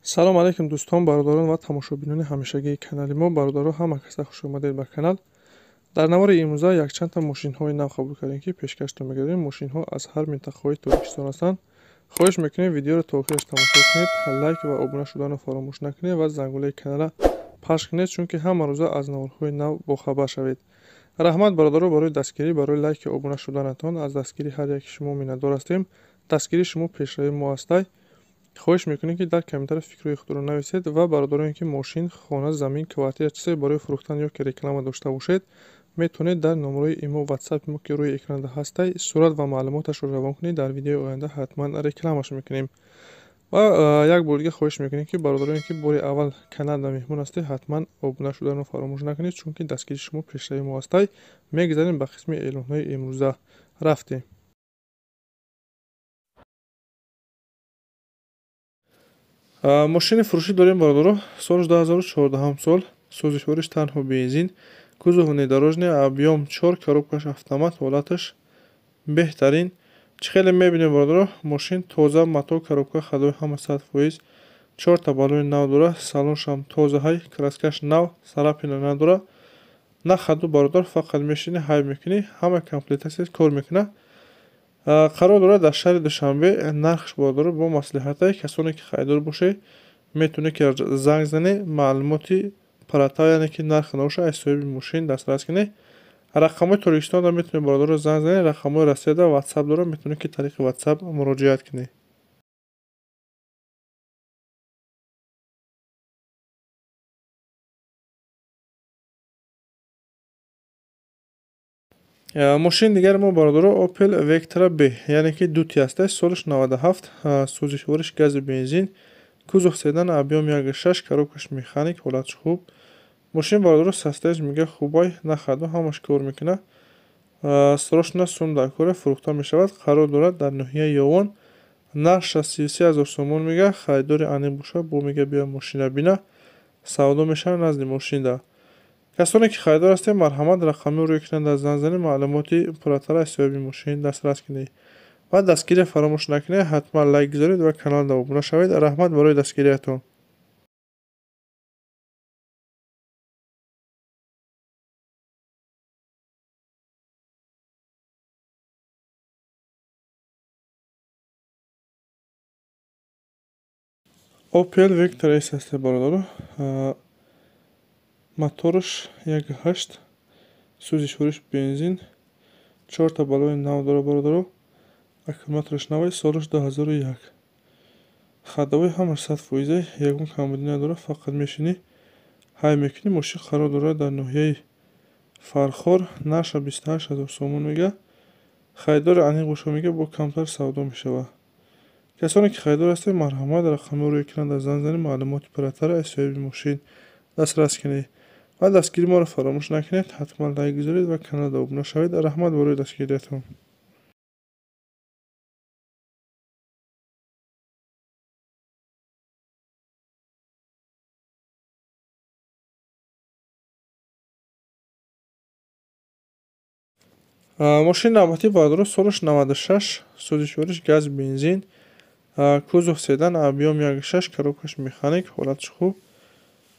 салом алайкум дӯстон, бародарон ва тамошобинони ҳамешагии канали мо. Бародаро ҳама каса хушомадед ба канал. Дар навори имрӯза якчандта мошинҳои нав қабул кардем, ки пешкашда мегардем. Мошинҳо аз ҳар минтақаҳои Тоҷикистон ҳастанд. хоҳиш мекунем видеоро то охираш тамошо кунед, лайк ва обуна шуданро фаромӯш накунед ва зангулаи канала пахш кунед, чунки ҳама рӯза аз наворҳои нав бохабар шавед. раҳмат бародаро барои дастгирӣ, барои лайки обуна шуданатон. аз дастгири ҳар яки шумо миннатдор ҳастем. дастгирии шумо пешравии мо ҳастай. хоҳиш мекунем ки дар комментария фикрҳои худро нависед ва бародароне ки мошин, хона, замин, квартира чизае барои фурӯхтан ё ки реклама дошта бошед, метавонед дар номерои имо ватсапи мо ки рӯи экранда ҳастай сурат ва маълумоташро равон кунед. дар видеои оянда ҳатман рекламаш мекунем. ва як бор дига хоҳиш мекунем ки бародароне ки бори аввал каналда меҳмон ҳастед, ҳатман обуна шуданро фаромӯш накунед, чунки дастгири шумо пешравии мо ҳастай. мегузарем ба қисми эълонҳои имрӯза. рафтем. мошини фурӯшӣ дорем бародаро. солш 2014 сол. сӯзишвориш танҳо бензин. кузов внедорожный, объем 4, коробкаш автомат, ҳолаташ беҳтарин. чӣ хеле мебинем бародаро. мошин тоза, матоъ, коробка ходои ҳама 100%. 4 та балони нав дора. салоншам тоза ҳай, краскаш нав, сарапина надора. на хаду бародар, фақат мешини ҳай мекунӣ. ҳама комплектасияш кор мекуна. қарор дорад дар шаҳри душанбе. нархш бародаро бо маслиҳатай. касоне ки хайдор боше метавоне ки занг зане маълумоти парата, яъне ки нархи навша аз соҳиби мошин дастрас кунед. рақамҳои Тоҷикистонда метавонед бародаро занг занед. рақамҳои Россияда ватсап дорад, метавонед ки тариқи ватсап муроҷиат кунед. мошини дигари мо бародаро Opel Vectra B, яъне ки дути ҳасташ. солиш 97. сӯзишвориш гази бензин. кузов седан, объем 1.6, коробкаш механик, ҳолатш хуб. мошин бародаро состоянияш мега хубай, на хаду, ҳамаш кор мекуна. срочно сум дар коре, фурӯхта мешавад. қарор дорад дар ноҳияи Ёвон. нархша 33 000 сомон мега. харидори аниқ боша бо мега биё мошина бина. савдо мешавад назди мошинда. касоне ки харидор ҳастед, марҳамат рақами рӯи экранда занг занед, маълумоти пурратара аз соҳиби мошин дастрас кунед ва дастгирия фаромӯш накунед. ҳатман лайк гузоред ва каналда обуна шавед. раҳмат барои дастгириятон. Opel Vectra S ҳастед бародаро. моторш 1.8, сӯзишвориш бензин. 4 та балони нав дора бародаро. аккумулятораш навай. солиш 2001. ходовои ҳамаш 100%. ягон камбудӣ надора, фақат мешини ҳай мекунӣ. мошин қарор дорад дар ноҳияи Фархор. нархша 28 000 сомон мега. харидори аниқ боша мега бо камтар савдо мешавад. касоне ки харидор ҳастед, марҳамат рақами рӯи экранда занг занед, маълумоти пурратара аз соҳиби мошин дастрас кунед ва дастгири моро фаромӯш накунед. ҳатман лайк гузоред ва каналда обуна шавед. раҳмат барои дастгириятон. мошини навбатӣ бародаро. солиш 96. сӯзишвориш газ бензин. кузов седан, объем 1.6, коробкаш механик, ҳолатш хуб.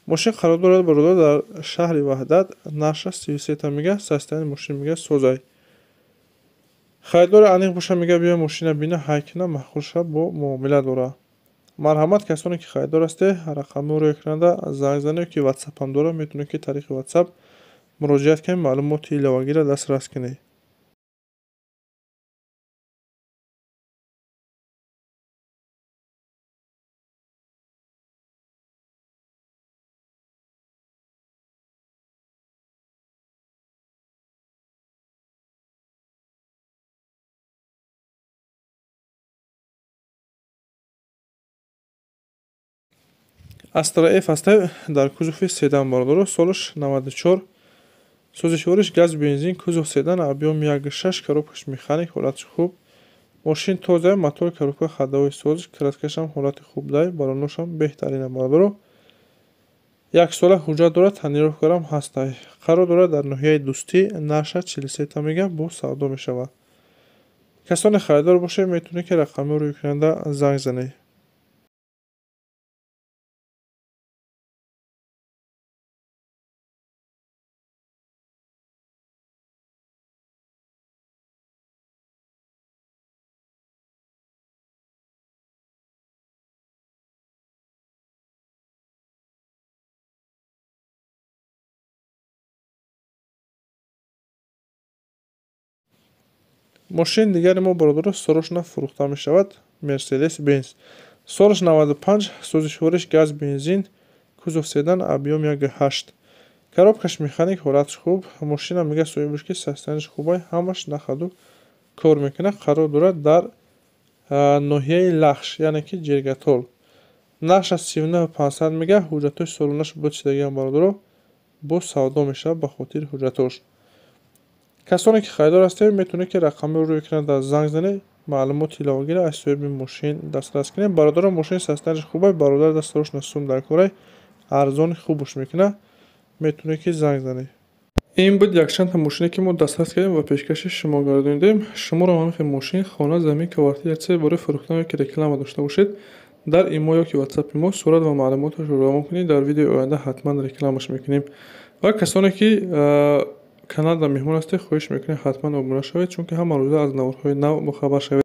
мошин қарор дорад бародаро дар шаҳри ваҳдат. нархша 33 мега. состоянияи мошин мега созай. харидори аниқ боша мега биё мошина бина, ҳай куна, маъқулша бо муомила дора. марҳамат касоне ки харидор ҳастед, рақами рӯи экранда занг занед, ки ватсапам дора, метавонед ки тариқи ватсап муроҷиат кунед, маълумоти иловагира дастрас кунед. Astra F ҳастед дар кузови седан бародаро. солиш 94. сӯзишвориш газ бензин. кузов седан, объем 1.6, коробкаш механик, ҳолатш хуб. мошин тоза, мотори коробка ходовои созиш, краскашам ҳолати хуб дай, балоношам беҳтарина бародаро. яксола ҳуҷҷат дорад, тонировкарам ҳастай. қарор дорад дар ноҳияи Дӯстӣ. нархша 43 мега бо савдо мешавад. касоне харидор боше, метавонед ки рақами рӯи экранда занг занед. мошини дигари мо бародаро срочно фурӯхта мешавад. Мерседес Бенз. Солаш 95, сӯзишвориш газ бензин, кузов седан, объем 1.8. Коробкаш механик, ҳолатиш хуб. Мошина мега соҳибаш ки состояниш хубай, ҳамаш на хаду кор мекунад. Қарор дорад дар ноҳияи Лахш, яъне ки Ҷергатол. Нақшаш 39500 мега. ҳуҷҷатҳои солонаш бо чидагиам бародаро бо савдо мешавад ба хотири ҳуҷҷатош. Касоне ки харидор ҳастед, метавонед ки рақамро рӯй кунед, занг занед, маълумоти иловагиро аз соҳиби мошин дастрас кунед. Бародаро мошини состояниш хубай, бародар да срочно сум дар корай, арзони хубуш мекунад. Метавонед ки занг занед. ин буд якчанда мошине ки мо дастрас кардем ва пешкаши шумо гардонидем. Шуморо ҳамихи мошин, хона, замин, квартира чизе бораи фурӯхтан ёки реклама дошта бошед, дар имо ёки ватсапи мо сурат ва маълумоташро равон кунед. Дар видеои оянда ҳатман рекламаш мекунем. ва касоне ки каналда меҳмон ҳастед, хоҳиш мекунем ҳатман обуна шавед, чунки ҳама рӯза аз наворҳои нав бохабар шавед.